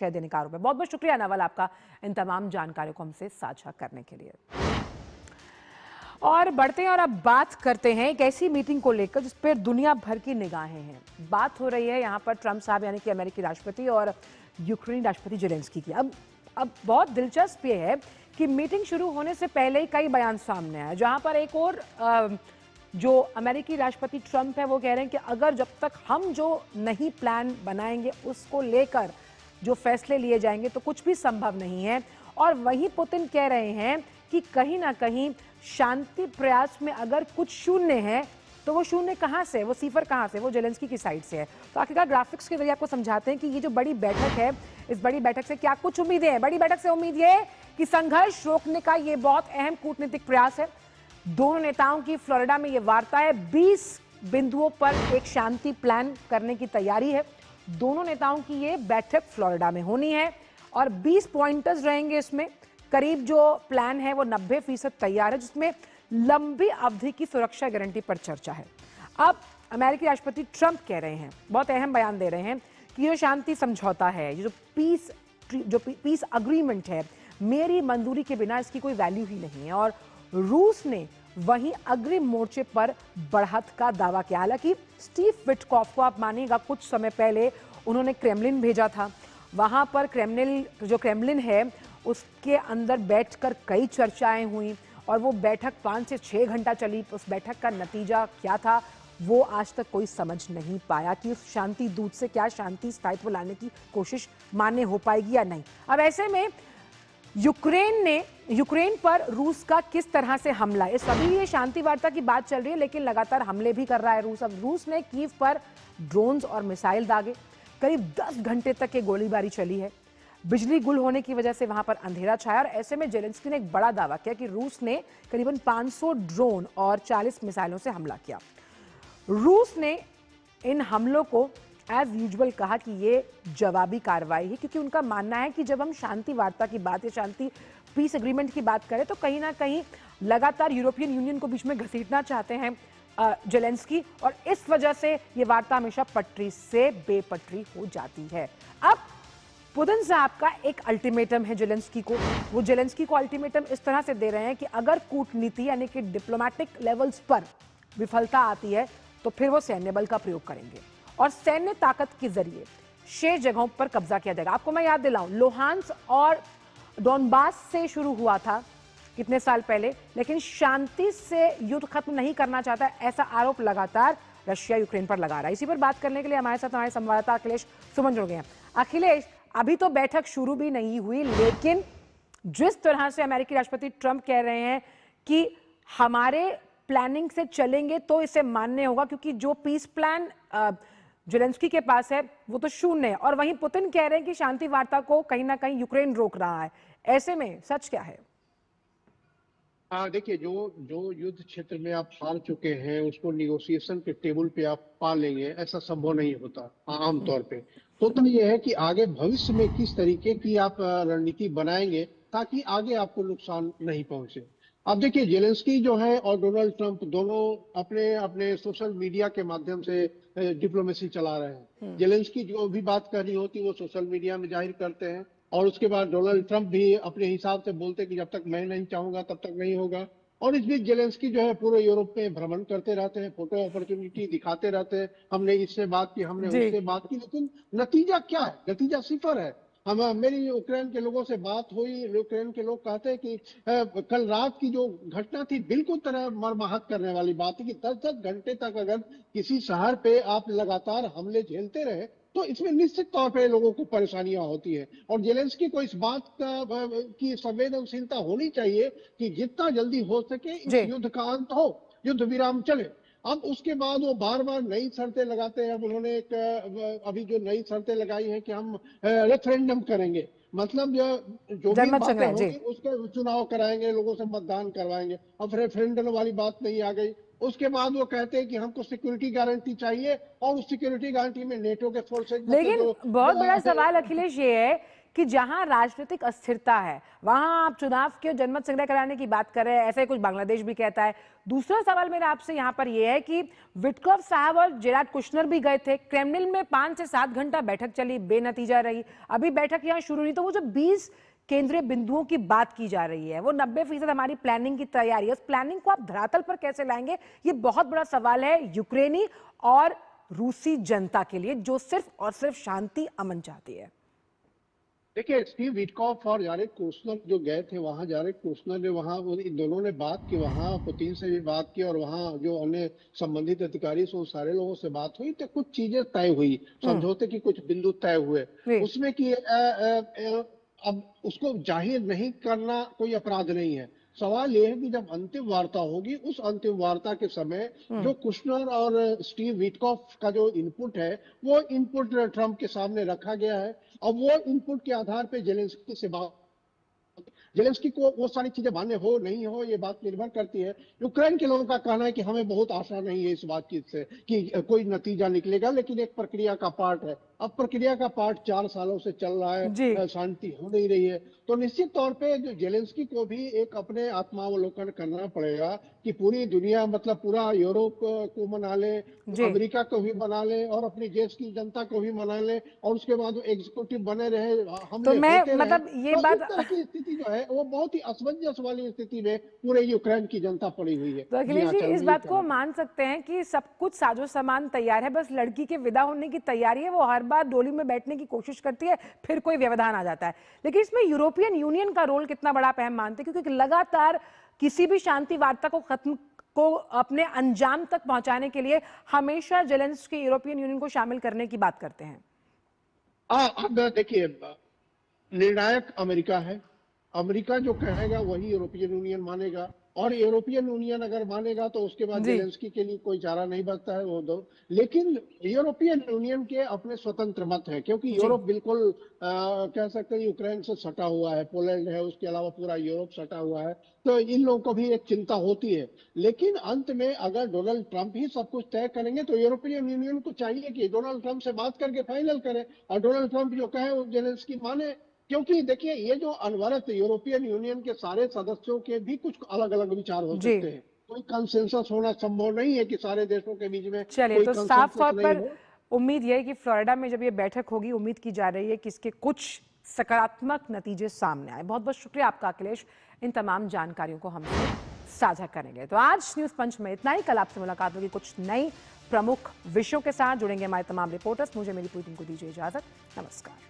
कह देने का आरोप है। बहुत बहुत शुक्रिया नवल आपका इन तमाम जानकारियों को हमसे साझा करने के लिए। और बढ़ते हैं और अब बात करते हैं एक ऐसी मीटिंग को लेकर जिस पर दुनिया भर की निगाहें हैं। बात हो रही है यहाँ पर ट्रंप साहब यानी कि अमेरिकी राष्ट्रपति और यूक्रेनी राष्ट्रपति जेलेंस्की की। अब बहुत दिलचस्प ये है कि मीटिंग शुरू होने से पहले ही कई बयान सामने आए, जहां पर एक और जो अमेरिकी राष्ट्रपति ट्रंप है वो कह रहे हैं कि अगर जब तक हम जो नई प्लान बनाएंगे उसको लेकर जो फैसले लिए जाएंगे तो कुछ भी संभव नहीं है। और वहीं पुतिन कह रहे हैं कि कहीं ना कहीं शांति प्रयास में अगर कुछ शून्य है तो वो शून्य कहाँ से, वो सिफर कहाँ से, वो जेलेंस्की की साइड से है। तो आखिरकार ग्राफिक्स के जरिए आपको समझाते हैं कि ये जो बड़ी बैठक है, इस बड़ी बैठक से क्या कुछ उम्मीदें हैं। बड़ी बैठक से उम्मीद ये है कि संघर्ष रोकने का ये बहुत अहम कूटनीतिक प्रयास है। दोनों नेताओं की फ्लोरिडा में ये वार्ता है। 20 बिंदुओं पर एक शांति प्लान करने की तैयारी है। दोनों नेताओं की ये बैठक फ्लोरिडा में होनी है और 20 पॉइंटर्स रहेंगे इसमें। करीब जो प्लान है वो 90% तैयार है, जिसमें लंबी अवधि की सुरक्षा गारंटी पर चर्चा है। अब अमेरिकी राष्ट्रपति ट्रंप कह रहे हैं, बहुत अहम बयान दे रहे हैं कि जो शांति समझौता है, ये जो पीस अग्रीमेंट है, मेरी मंजूरी के बिना इसकी कोई वैल्यू ही नहीं है। और रूस ने वहीं अग्रिम मोर्चे पर बढ़त का दावा किया। हालांकि स्टीव विटकॉफ को आप मानिएगा कुछ समय पहले उन्होंने क्रेमलिन भेजा था। वहां पर क्रेमलिन है उसके अंदर बैठकर कई चर्चाएं हुई और वो बैठक 5 से 6 घंटा चली। उस बैठक का नतीजा क्या था वो आज तक कोई समझ नहीं पाया कि उस शांति दूत से क्या शांति स्थायित्व लाने की कोशिश मान्य हो पाएगी या नहीं। अब ऐसे में यूक्रेन पर रूस का किस तरह से हमला, इस अभी ये शांति वार्ता की बात चल रही है लेकिन लगातार हमले भी कर रहा है रूस। अब रूस ने कीव पर ड्रोन्स और मिसाइल दागे। करीब 10 घंटे तक ये गोलीबारी चली है। बिजली गुल होने की वजह से वहां पर अंधेरा छाया और ऐसे में जेलेंस्की ने एक बड़ा दावा किया कि रूस ने करीबन 500 ड्रोन और 40 मिसाइलों से हमला किया। रूस ने इन हमलों को एज यूजुअल कहा कि ये जवाबी कार्रवाई है, क्योंकि उनका मानना है कि जब हम शांति वार्ता की बात या शांति पीस एग्रीमेंट की बात करें तो कहीं ना कहीं लगातार यूरोपियन यूनियन को बीच में घसीटना चाहते हैं जेलेंस्की, और इस वजह से ये वार्ता हमेशा पटरी से बेपटरी हो जाती है। अब पुतिन साहब का एक अल्टीमेटम है जेलेंस्की को। वो जेलेंस्की को अल्टीमेटम इस तरह से दे रहे हैं कि अगर कूटनीति यानी कि डिप्लोमेटिक लेवल्स पर विफलता आती है तो फिर वो सैन्य बल का प्रयोग करेंगे और सैन्य ताकत के जरिए शेष जगहों पर कब्जा किया जाएगा। आपको मैं याद दिलाऊं, लोहांस्क और डोनबास से शुरू हुआ था कितने साल पहले, लेकिन शांति से युद्ध खत्म नहीं करना चाहता, ऐसा आरोप लगातार रशिया यूक्रेन पर लगा रहा है। इसी पर बात करने के लिए हमारे साथ हमारे संवाददाता अखिलेश सुमन जुड़ गए हैं। अखिलेश, अभी तो बैठक शुरू भी नहीं हुई, लेकिन जिस तरह से अमेरिकी राष्ट्रपति ट्रंप कह रहे हैं कि हमारे प्लानिंग से चलेंगे तो इसे मानने होगा, क्योंकि जो पीस प्लान जेलेंस्की के पास है वो तो शून्य है, और वहीं पुतिन कह रहे हैं कि शांति वार्ता को कहीं ना कहीं यूक्रेन रोक रहा है। ऐसे में सच क्या है? देखिए, जो जो युद्ध क्षेत्र में आप हार चुके हैं उसको निगोशिएशन के टेबल पे आप पा लेंगे, ऐसा संभव नहीं होता आमतौर पे। तो यह है कि आगे भविष्य में किस तरीके की आप रणनीति बनाएंगे ताकि आगे आपको नुकसान नहीं पहुंचे। अब देखिए, जेलेंस्की जो है और डोनाल्ड ट्रंप दोनों अपने अपने सोशल मीडिया के माध्यम से डिप्लोमेसी चला रहे हैं। जेलेंस्की जो भी बात करनी होती वो सोशल मीडिया में जाहिर करते हैं और उसके बाद डोनाल्ड ट्रंप भी अपने हिसाब से बोलते कि जब तक मैं नहीं चाहूंगा तब तक नहीं होगा। और इस बीच जेलेंस्की जो है पूरे यूरोप में भ्रमण करते रहते हैं, फोटो अपॉर्चुनिटी दिखाते रहते हैं, हमने इससे बात की, हमने उससे बात की, लेकिन नतीजा क्या है? नतीजा सिफर है। मेरी यूक्रेन के लोगों से बात हुई, यूक्रेन के लोग कहते हैं कि कल रात की जो घटना थी बिल्कुल तरह मर्माहत करने वाली बात थी कि 10-10 घंटे तक अगर किसी शहर पे आप लगातार हमले झेलते रहे तो इसमें निश्चित तौर पे लोगों को परेशानियां होती है। और जेलेंस्की को इस बात की संवेदनशीलता होनी चाहिए कि जितना जल्दी हो सके इस युद्ध का अंत हो, युद्ध विराम चले। अब उसके बाद वो बार बार नई शर्तें लगाते हैं। अब उन्होंने एक अभी जो नई शर्तें लगाई है कि हम रेफरेंडम करेंगे, मतलब जो भी बातें होंगी उसके चुनाव कराएंगे, लोगों से मतदान करवाएंगे। अब रेफरेंडम वाली बात नहीं आ गई। उसके बाद वो कहते हैं कि हमको सिक्योरिटी गारंटी चाहिए और उस सिक्योरिटी गारंटी में नेटो के फोर्सेज, लेकिन बहुत बड़ा सवाल अखिलेश ये है कि जहां राजनीतिक अस्थिरता है वहां आप चुनाव के जनमत संग्रह कराने की बात कर रहे हैं, ऐसा ही कुछ बांग्लादेश भी कहता है। दूसरा सवाल मेरा आपसे यहां पर यह है कि विटकॉफ साहब और जेराड कुशनर भी गए थे, क्रेमलिन में 5 से 7 घंटा बैठक चली, बेनतीजा रही। अभी बैठक यहां शुरू नहीं, तो वो जो 20 केंद्रीय बिंदुओं की बात की जा रही है, वो 90% हमारी प्लानिंग की तैयारी है, उस प्लानिंग को आप धरातल पर कैसे लाएंगे, ये बहुत बड़ा सवाल है यूक्रेनी और रूसी जनता के लिए, जो सिर्फ और सिर्फ शांति अमन चाहती है। देखिए, स्टीव विटकॉफ और जारेड कुशनर जो गए थे वहां, जारेड कुशनर ने वहां, इन दोनों ने बात की, वहां पुतिन से भी बात की और वहां जो अन्य संबंधित अधिकारी से, उन सारे लोगों से बात हुई, तो कुछ चीजें तय हुई, समझौते की कुछ बिंदु तय हुए उसमें कि अब उसको जाहिर नहीं करना कोई अपराध नहीं है। सवाल यह है कि जब अंतिम वार्ता होगी, उस अंतिम वार्ता के समय जो कुशनर और स्टीव विटकॉफ का जो इनपुट है, वो इनपुट ट्रंप के सामने रखा गया है। अब वो इनपुट के आधार पे जेलेंस्की से बात, जेलेंस्की को वो सारी चीजें मान्य हो नहीं हो, ये बात निर्भर करती है। यूक्रेन के लोगों का कहना है कि हमें बहुत आशा नहीं है इस बातचीत से कि कोई नतीजा निकलेगा, लेकिन एक प्रक्रिया का पार्ट है। अब प्रक्रिया का पार्ट 4 सालों से चल रहा है, शांति हो नहीं रही है, तो निश्चित तौर पे जो जेलेंस्की को भी एक अपने आत्मावलोकन करना पड़ेगा कि पूरी दुनिया, मतलब पूरा यूरोप को मना ले, अमेरिका को भी मना ले और अपनी देश की जनता को भी मना ले, और उसके बाद एग्जीक्यूटिव बने रहे, तो मैं मतलब ये तो बात, इस तरह की स्थिति जो है वो बहुत ही असमंजस वाली स्थिति में पूरे यूक्रेन की जनता पड़ी हुई है। तो अखिलेश जी, इस बात को मान सकते हैं कि सब कुछ साजो सामान तैयार है, बस लड़की के विदा होने की तैयारी है, वो हर बार डोली में बैठने की कोशिश करती है, फिर कोई व्यवधान आ जाता है। लेकिन इसमें यूरोपियन यूनियन का रोल कितना बड़ा आप अहम मानते हैं, क्योंकि लगातार किसी भी शांति वार्ता को अपने अंजाम तक पहुंचाने के लिए हमेशा जेलेंस्की यूरोपियन यूनियन को शामिल करने की बात करते हैं। अब देखिए, निर्णायक अमेरिका है, अमेरिका जो कहेगा वही यूरोपियन यूनियन मानेगा, और यूरोपियन यूनियन अगर मानेगा तो उसके बाद जेलेंस्की के लिए कोई चारा नहीं बचता है, वो दो। लेकिन यूरोपियन यूनियन के अपने स्वतंत्र मत है, क्योंकि यूरोप बिल्कुल कह सकते हैं यूक्रेन से सटा हुआ है, पोलैंड है, उसके अलावा पूरा यूरोप सटा हुआ है, तो इन लोगों को भी एक चिंता होती है। लेकिन अंत में अगर डोनाल्ड ट्रंप ही सब कुछ तय करेंगे, तो यूरोपियन यूनियन को चाहिए कि डोनाल्ड ट्रंप से बात करके फाइनल करे, और डोनाल्ड ट्रंप जो कहे वो जेलेंस्की माने। क्योंकि देखिए, ये जो अनवरत यूरोपियन यूनियन के सारे सदस्यों के भी कुछ अलग अलग विचार हो सकते हैं, कोई कंसेंसस होना संभव नहीं है कि सारे देशों के बीच में। चलिए, तो साफ तौर पर उम्मीद यह है कि फ्लोरिडा में जब ये बैठक होगी, उम्मीद की जा रही है कि इसके कुछ सकारात्मक नतीजे सामने आए। बहुत बहुत शुक्रिया आपका अखिलेश, इन तमाम जानकारियों को हमसे साझा करेंगे। तो आज न्यूज पंच में इतना ही, कल आपसे मुलाकात होगी कुछ नई प्रमुख विषयों के साथ। जुड़ेंगे हमारे तमाम रिपोर्टर्स। मुझे मेरी पूरी टीम को दीजिए इजाजत। नमस्कार।